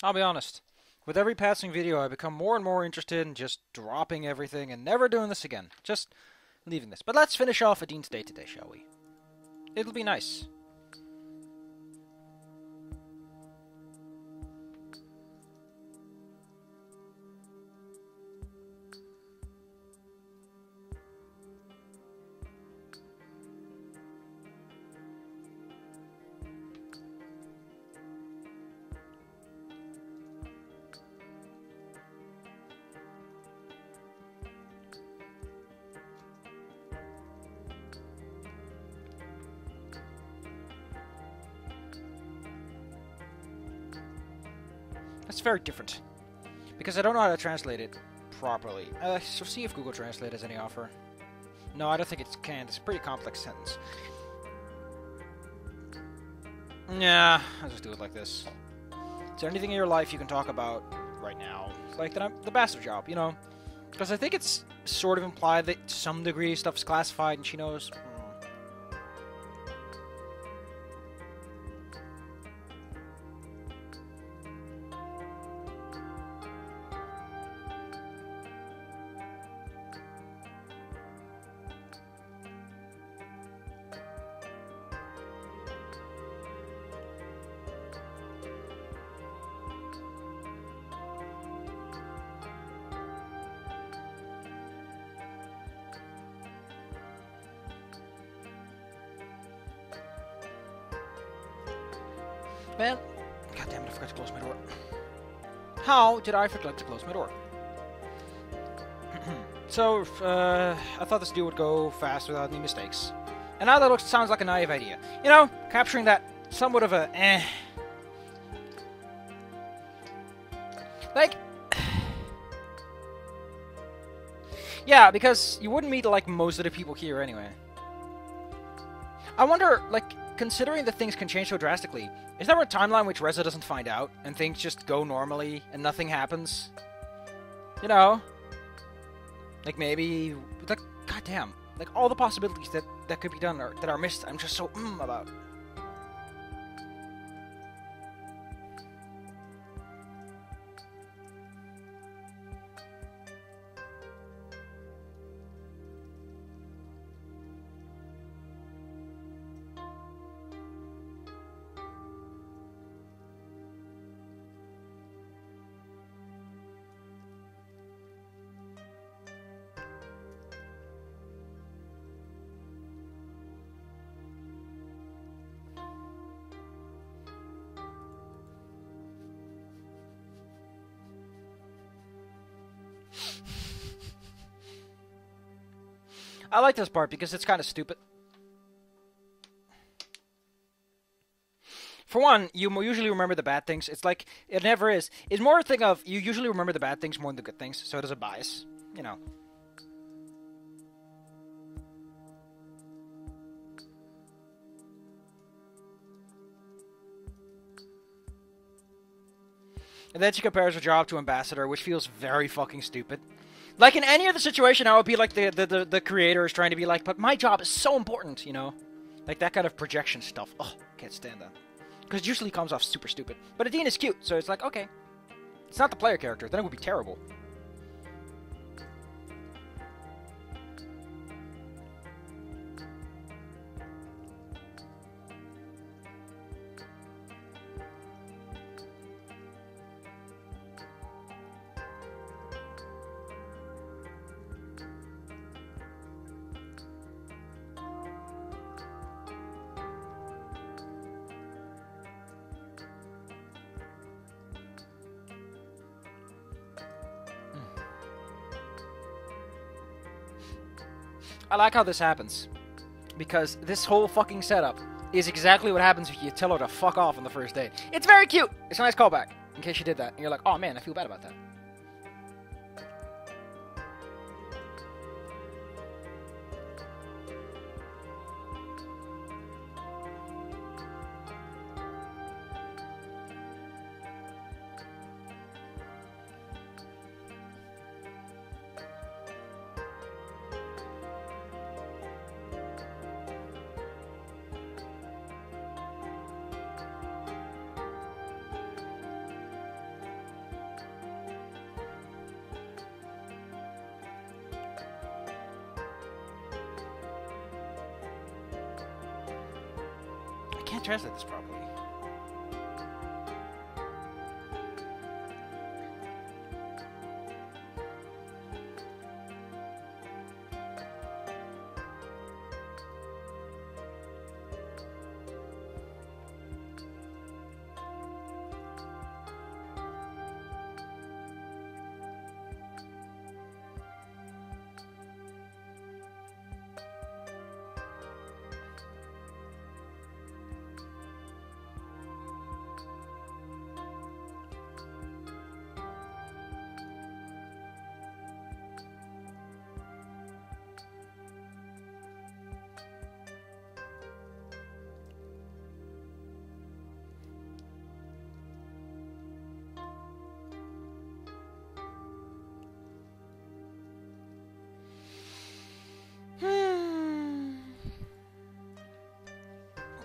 I'll be honest. With every passing video, I become more and more interested in just dropping everything and never doing this again. Just leaving this. But let's finish off Adine's Date today, shall we? It'll be nice. That's very different. Because I don't know how to translate it properly. So see if Google Translate has any offer. No, I don't think it can. It's a pretty complex sentence. Yeah, I'll just do it like this. Is there anything in your life you can talk about right now? Like the ambassador job, you know? Because I think it's sort of implied that to some degree stuff's classified and she knows. Well, goddammit, I forgot to close my door. How did I forget to close my door? So, I thought this deal would go fast without any mistakes. And now that sounds like a naive idea. You know, capturing that somewhat of a Like, yeah, because you wouldn't meet, like, most of the people here anyway. I wonder, like, considering that things can change so drastically, is there a timeline which Reza doesn't find out, and things just go normally, and nothing happens? You know? Like, maybe, like, goddamn, like, all the possibilities that could be done, or that are missed, I'm just so, about. I like this part because it's kind of stupid. For one, you usually remember the bad things. It's like, it never is. It's more a thing of, you usually remember the bad things more than the good things, so it is a bias. You know. And then she compares her job to ambassador, which feels very fucking stupid. Like, in any other situation, I would be like the creator is trying to be like, but my job is so important, you know? Like, that kind of projection stuff. Oh, can't stand that. Because it usually comes off super stupid. But Adine is cute, so it's like, okay. It's not the player character, then it would be terrible. I like how this happens. Because this whole fucking setup is exactly what happens if you tell her to fuck off on the first date. It's very cute! It's a nice callback, in case you did that. And you're like, oh man, I feel bad about that. can't translate this properly.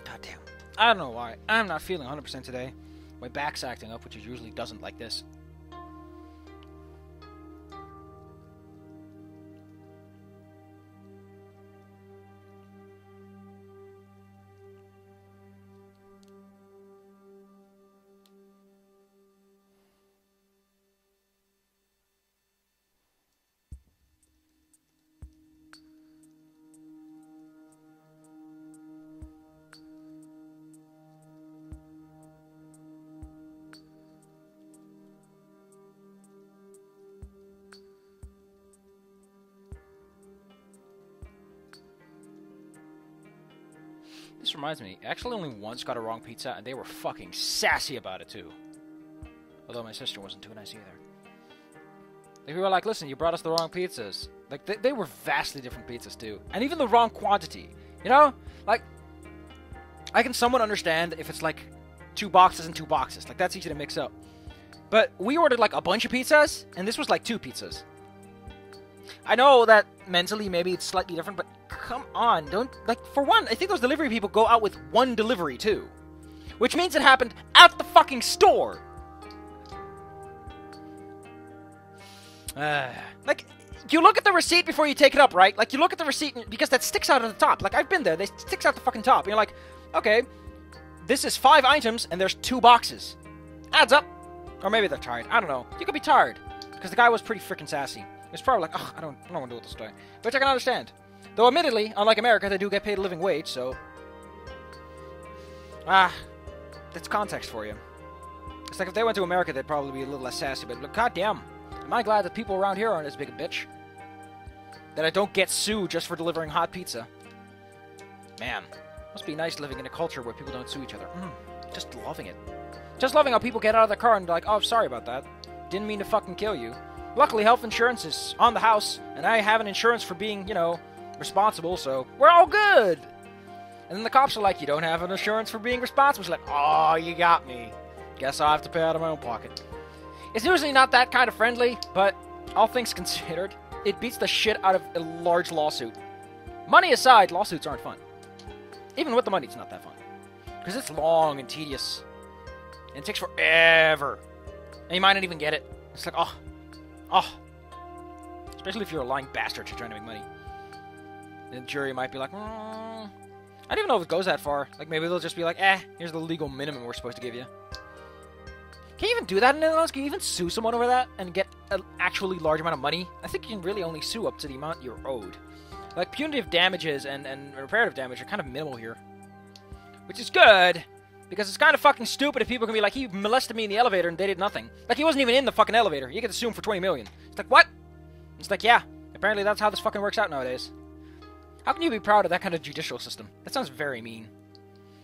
Goddamn. I don't know why. I'm not feeling 100% today. My back's acting up, which it usually doesn't like this. This reminds me, I actually only once got a wrong pizza, and they were fucking sassy about it, too. Although my sister wasn't too nice either. Like, we were like, listen, you brought us the wrong pizzas. Like, they were vastly different pizzas, too. And even the wrong quantity. You know? Like, I can somewhat understand if it's, like, 2 boxes and 2 boxes. Like, that's easy to mix up. But we ordered, like, a bunch of pizzas, and this was, like, 2 pizzas. I know that mentally maybe it's slightly different, but come on, don't, like, for one, I think those delivery people go out with 1 delivery, too. Which means it happened at the fucking store! Like, you look at the receipt before you take it up, right? Like, you look at the receipt, because that sticks out at the top. Like, I've been there, they sticks out the fucking top. And you're like, okay, this is 5 items, and there's 2 boxes. Adds up. Or maybe they're tired, I don't know. You could be tired, because the guy was pretty freaking sassy. It's probably like, oh, I don't want to deal with this guy. Which I can understand. Though, admittedly, unlike America, they do get paid a living wage, so... that's context for you. It's like if they went to America, they'd probably be a little less sassy, but look, goddamn. Am I glad that people around here aren't as big a bitch? That I don't get sued just for delivering hot pizza. Man, must be nice living in a culture where people don't sue each other. Just loving it. Just loving how people get out of their car and be like, oh, sorry about that. Didn't mean to fucking kill you. Luckily, health insurance is on the house, and I have an insurance for being, you know, responsible, so we're all good. And then the cops are like, you don't have an insurance for being responsible. It's like, oh, you got me. Guess I'll have to pay out of my own pocket. It's usually not that kind of friendly, but all things considered, it beats the shit out of a large lawsuit. Money aside, lawsuits aren't fun. Even with the money, it's not that fun. Because it's long and tedious. And it takes forever. And you might not even get it. It's like, oh. Especially if you're a lying bastard you're trying to make money. And the jury might be like, I don't even know if it goes that far. Like, maybe they'll just be like, here's the legal minimum we're supposed to give you. Can you even do that in the Netherlands? Can you even sue someone over that and get an actually large amount of money? I think you can really only sue up to the amount you're owed. Like, punitive damages and reparative damage are kind of minimal here. Which is good, because it's kind of fucking stupid if people can be like, he molested me in the elevator and they did nothing. Like, he wasn't even in the fucking elevator. You get to sue him for 20 million. It's like, what? It's like, yeah, apparently that's how this fucking works out nowadays. How can you be proud of that kind of judicial system? That sounds very mean.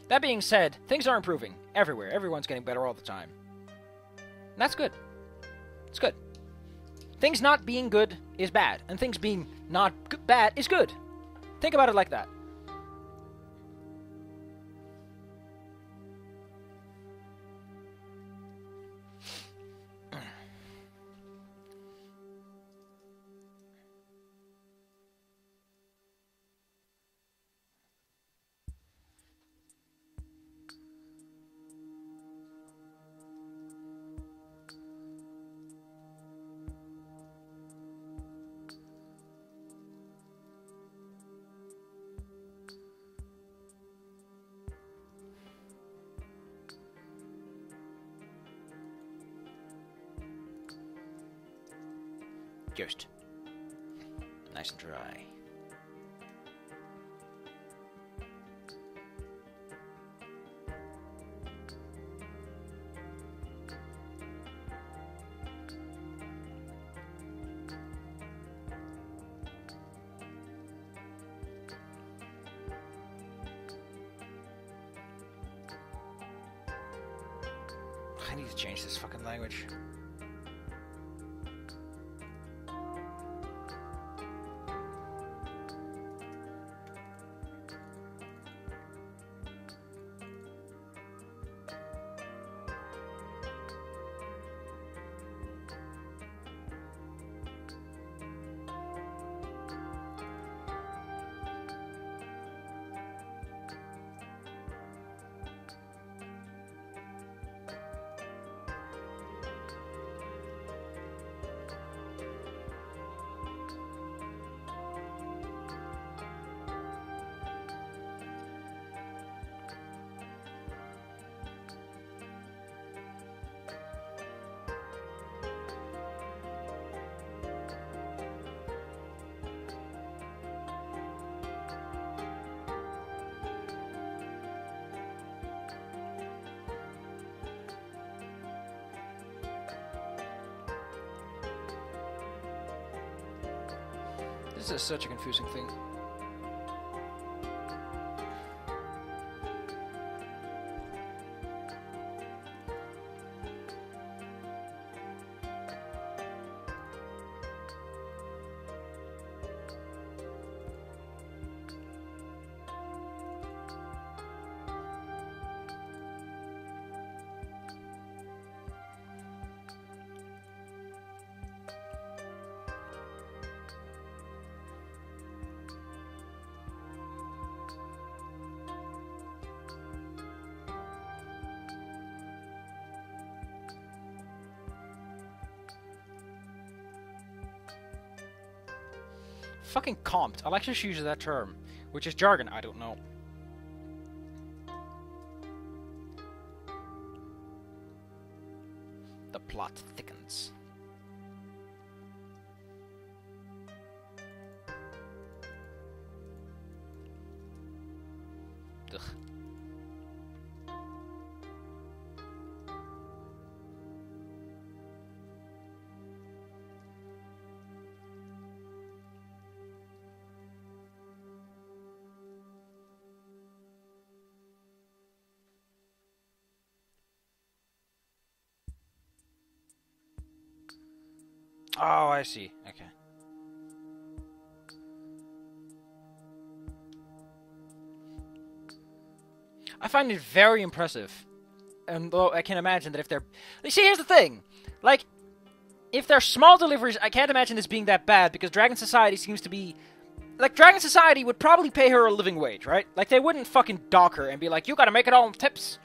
That being said, things are improving. Everywhere. Everyone's getting better all the time. And that's good. It's good. Things not being good is bad, and things being not bad is good. Think about it like that. Just nice and dry. I need to change this fucking language. This is such a confusing thing. Fucking comped. I'll actually use that term, which is jargon. I don't know. The plot thickens. Ugh. Oh, I see. Okay. I find it very impressive. And though I can imagine that if they're... You see, here's the thing. Like, if they're small deliveries, I can't imagine this being that bad, because Dragon Society seems to be... Like, Dragon Society would probably pay her a living wage, right? Like, they wouldn't fucking dock her and be like, you gotta make it all in tips.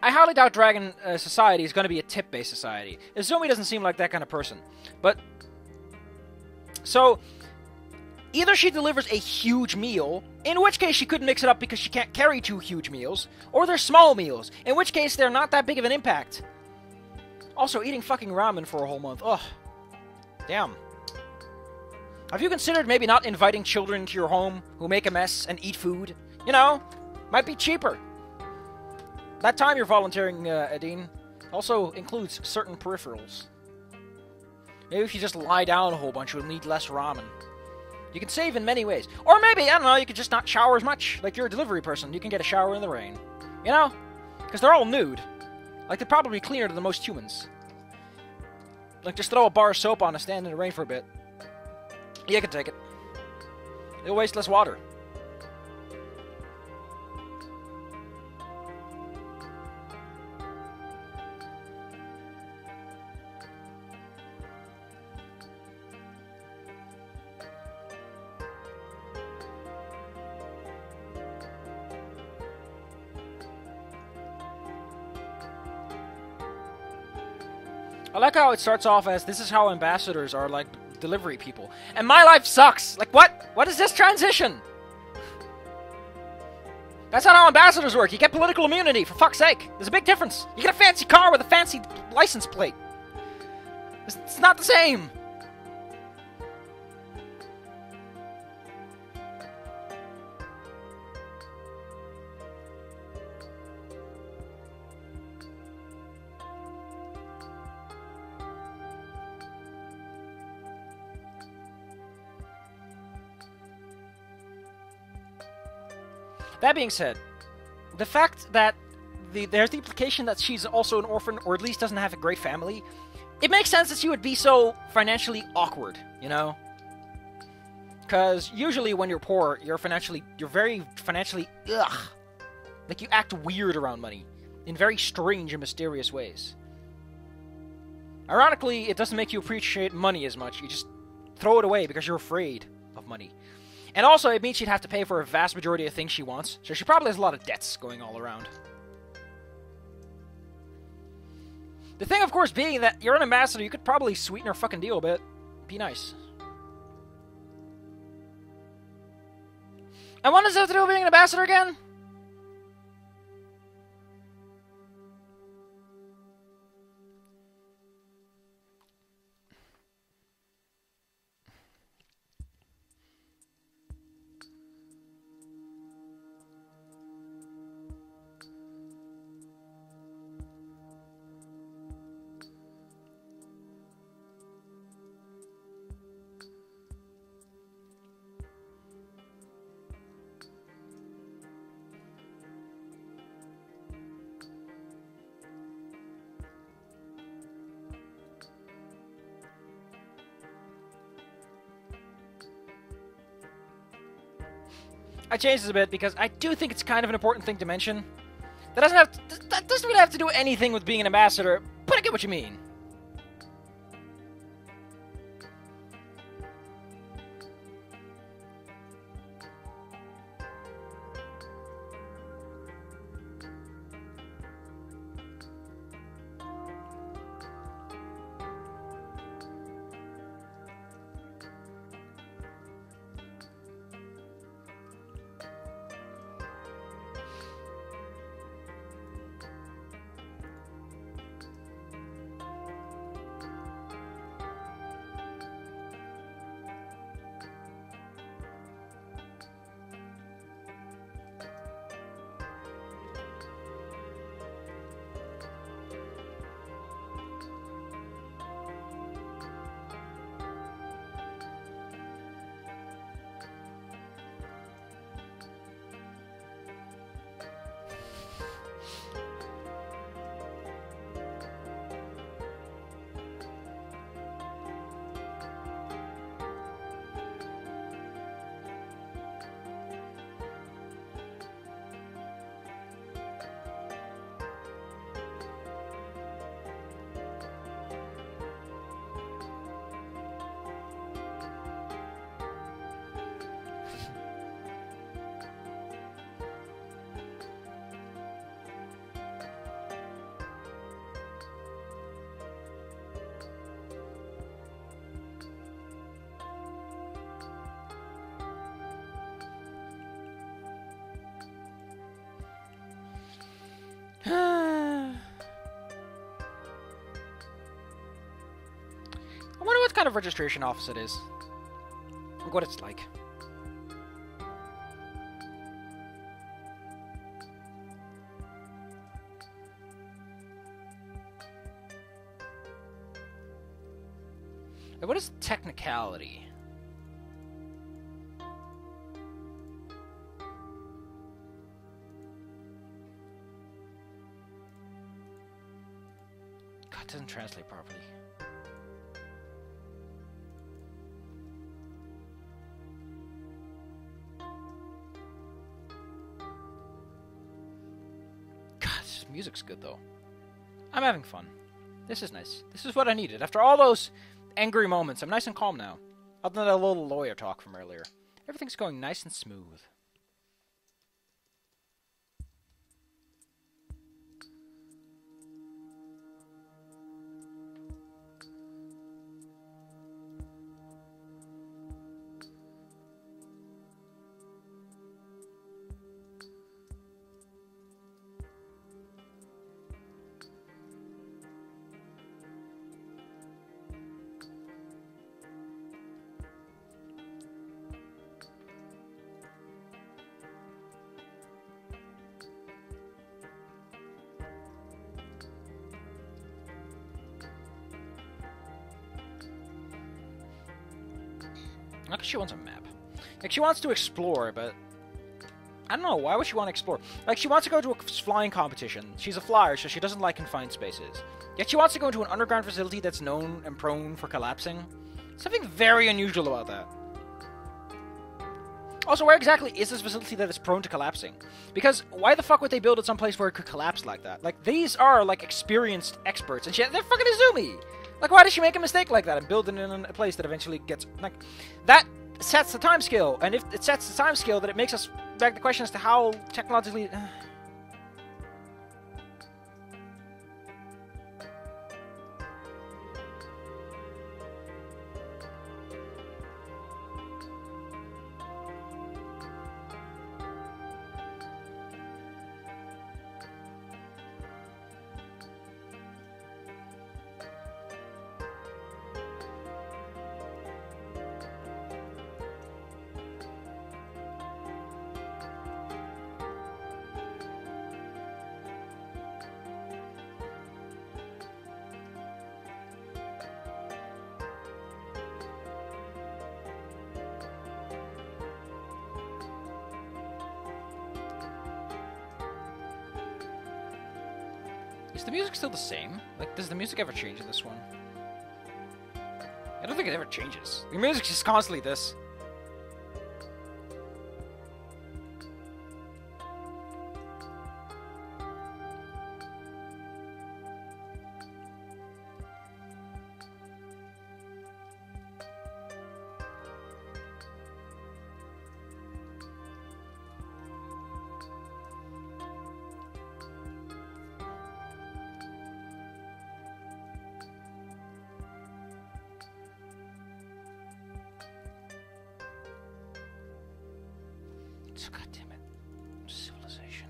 I highly doubt Dragon Society is gonna be a tip-based society. Izumi doesn't seem like that kind of person. But... So, either she delivers a huge meal, in which case she could mix it up because she can't carry 2 huge meals, or they're small meals, in which case they're not that big of an impact. Also, eating fucking ramen for a whole month. Ugh. Damn. Have you considered maybe not inviting children into your home who make a mess and eat food? You know, might be cheaper. That time you're volunteering, Adine, also includes certain peripherals. Maybe if you just lie down a whole bunch, you'll need less ramen. You can save in many ways. Or maybe, I don't know, you could just not shower as much. Like, you're a delivery person, you can get a shower in the rain. You know? Because they're all nude. Like, they're probably cleaner than most humans. Like, just throw a bar of soap on and stand in the rain for a bit. You can take it. It'll waste less water. I like how it starts off as, this is how ambassadors are like delivery people. And my life sucks! Like, what? What is this transition? That's not how ambassadors work. You get political immunity, for fuck's sake. There's a big difference. You get a fancy car with a fancy license plate. It's not the same. That being said, the fact that there's the implication that she's also an orphan, or at least doesn't have a great family, it makes sense that she would be so financially awkward, you know? Because usually when you're poor, you're very financially, ugh. Like, you act weird around money, in very strange and mysterious ways. Ironically, it doesn't make you appreciate money as much, you just throw it away because you're afraid of money. And also, it means she'd have to pay for a vast majority of things she wants, so she probably has a lot of debts going all around. The thing, of course, being that you're an ambassador, you could probably sweeten her fucking deal a bit. Be nice. And what does it have to do with being an ambassador again? I changed this a bit because I do think it's kind of an important thing to mention. That doesn't really have to do anything with being an ambassador, but I get what you mean. I wonder what kind of registration office it is. Or what it's like. And what is technicality? God, it doesn't translate properly. Music's good, though. I'm having fun. This is nice. This is what I needed. After all those angry moments, I'm nice and calm now. Other than that little lawyer talk from earlier. Everything's going nice and smooth. Not because she wants a map. Like, she wants to explore, but I don't know, why would she want to explore? Like, she wants to go to a flying competition. She's a flyer, so she doesn't like confined spaces. Yet she wants to go into an underground facility that's known and prone for collapsing. Something very unusual about that. Also, where exactly is this facility that is prone to collapsing? Because why the fuck would they build it someplace where it could collapse like that? Like, these are, like, experienced experts, and they're fucking Izumi! Like, why did she make a mistake like that and build it in a place that eventually gets... Like, that sets the time scale, and if it sets the time scale, then it makes us beg the question as to how technologically... Is the music still the same? Like, does the music ever change in this one? I don't think it ever changes. The music's just constantly this. God damn it. Civilization.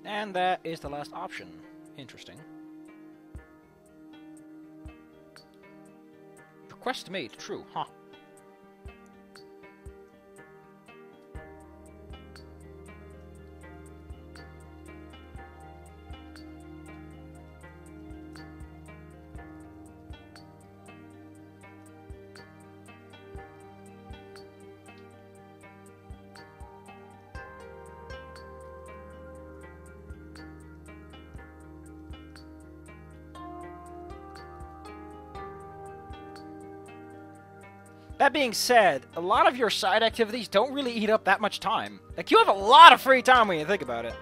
And that is the last option. Interesting. Request made. True. Huh. That being said, a lot of your side activities don't really eat up that much time. Like, you have a lot of free time when you think about it.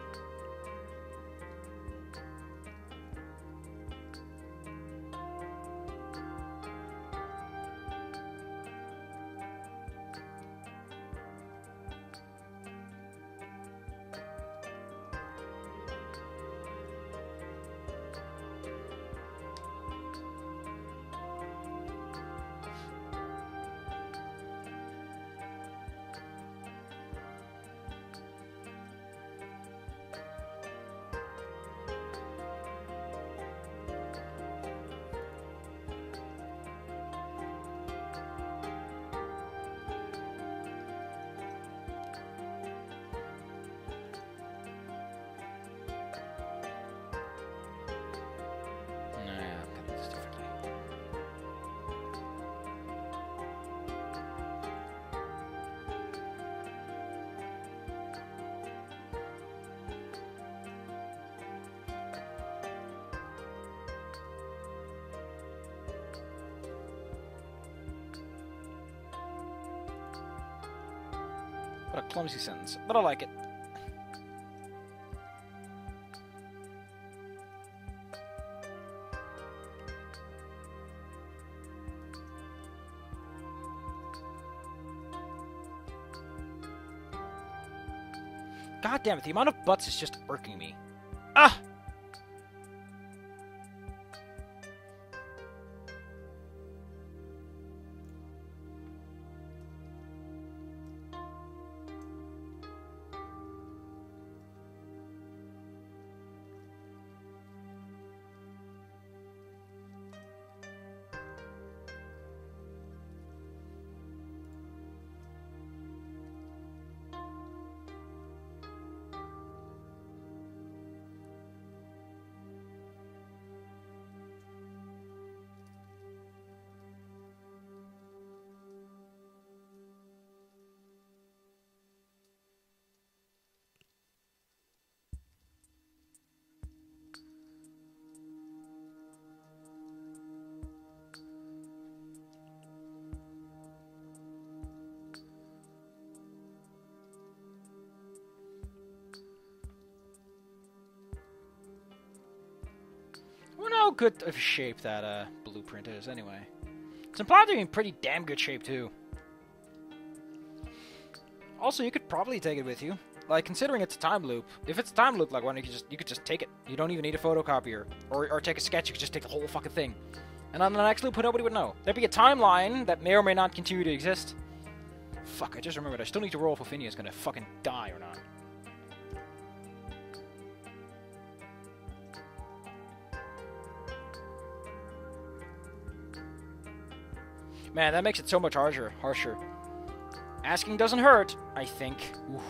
What a clumsy sentence, but I like it. God damn it, the amount of butts is just irking me. Ah! I wonder how good of shape that blueprint is, anyway. It's implied to be in pretty damn good shape, too. Also, you could probably take it with you. Like, considering it's a time loop, if it's a time loop, like, why don't you could just take it. You don't even need a photocopier. Or take a sketch, you could just take the whole fucking thing. And on the next loop, nobody would know. There'd be a timeline that may or may not continue to exist. Fuck, I just remembered, I still need to roll if Ophinia is gonna fucking die or not. Man, that makes it so much harsher. Asking doesn't hurt, I think. Oof.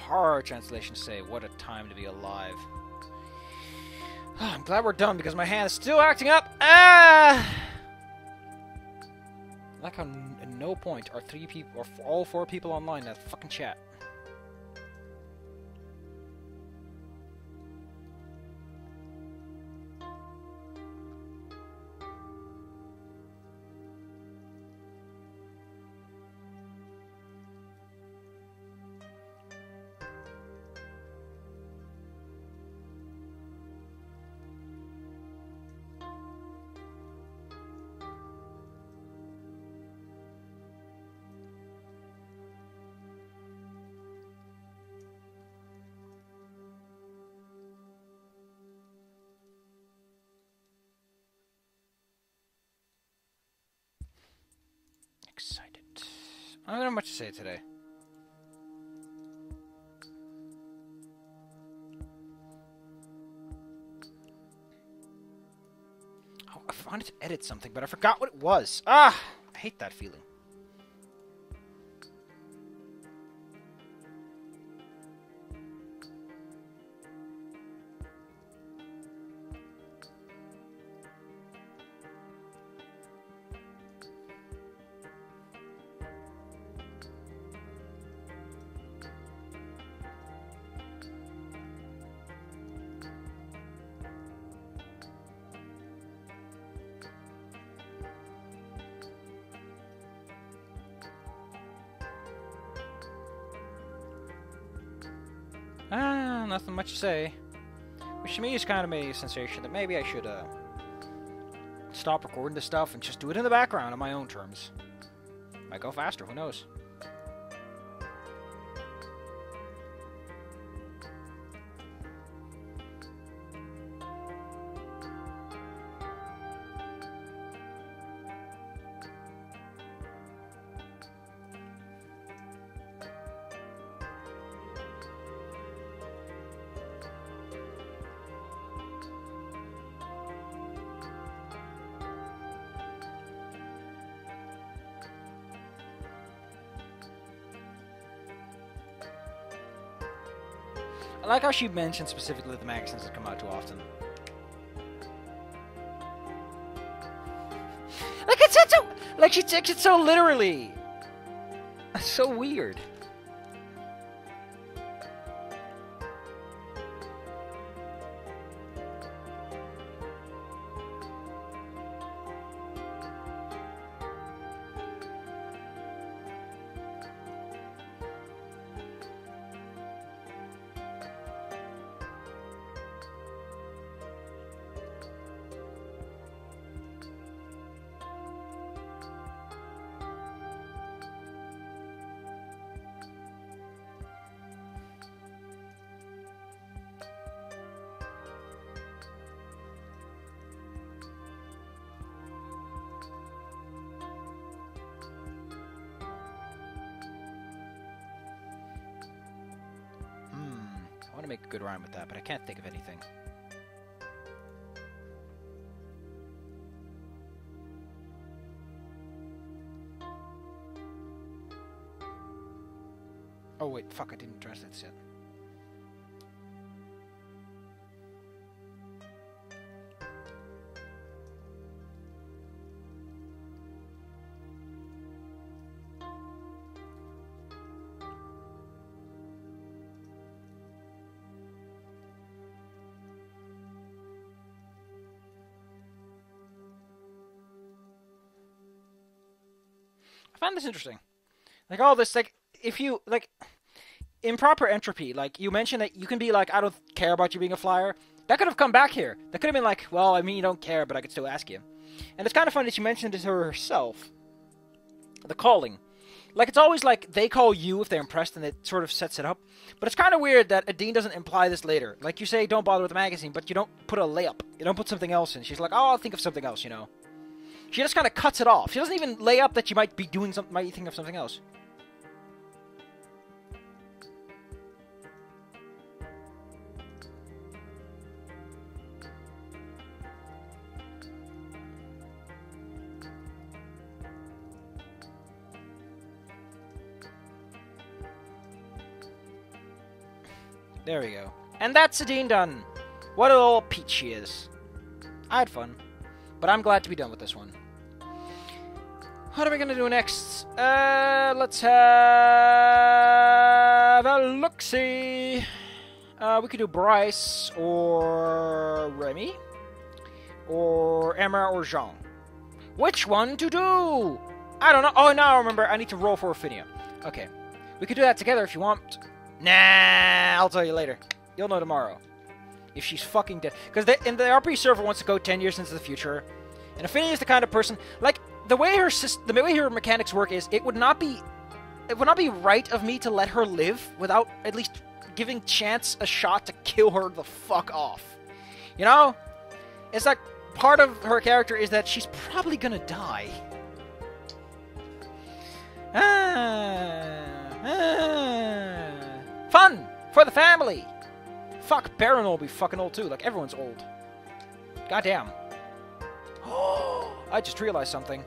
Horror translation say, what a time to be alive. I'm glad we're done because my hand is still acting up. Ah! Like how at no point are 3 people or all 4 people online in that fucking chat. Excited. I don't have much to say today. Oh, I wanted to edit something, but I forgot what it was. Ah! I hate that feeling. Nothing much to say. which to me is kind of a sensation that maybe I should stop recording this stuff and just do it in the background on my own terms. Might go faster, who knows? I like how she mentioned specifically that the magazines that come out too often. Like, it's so... Like, she takes it so literally. That's so weird. I want to make a good rhyme with that, but I can't think of anything. Oh wait, fuck, I didn't translate this yet. I find this interesting. Like, all this, like, if you, like, improper entropy, like, you mentioned that you can be like, I don't care about you being a flyer. That could have come back here. That could have been like, well, I mean, you don't care, but I could still ask you. And it's kind of funny that she mentioned it to herself. The calling. Like, it's always like, they call you if they're impressed, and it sort of sets it up. But it's kind of weird that Adine doesn't imply this later. Like, you say, don't bother with the magazine, but you don't put a layup. You don't put something else in. She's like, oh, I'll think of something else, you know. She just kind of cuts it off. She doesn't even lay up that you might be doing something, might think of something else. There we go. And that's Adine done. What a little peach she is. I had fun. But I'm glad to be done with this one. What are we going to do next? Let's have a look-see. We could do Bryce or Remy. Or Emma or Jean. Which one to do? I don't know. Oh, now I remember. I need to roll for Ophinia. Okay. We could do that together if you want. Nah, I'll tell you later. You'll know tomorrow. If she's fucking dead. Because in the RP server wants to go 10 years into the future. And Ophinia is the kind of person... Like, the way her mechanics work is, it would not be right of me to let her live without at least giving Chance a shot to kill her the fuck off. You know? It's like, part of her character is that she's probably gonna die. Fun! For the family! Fuck, Baron will be fucking old too. Like, everyone's old. Goddamn. I just realized something.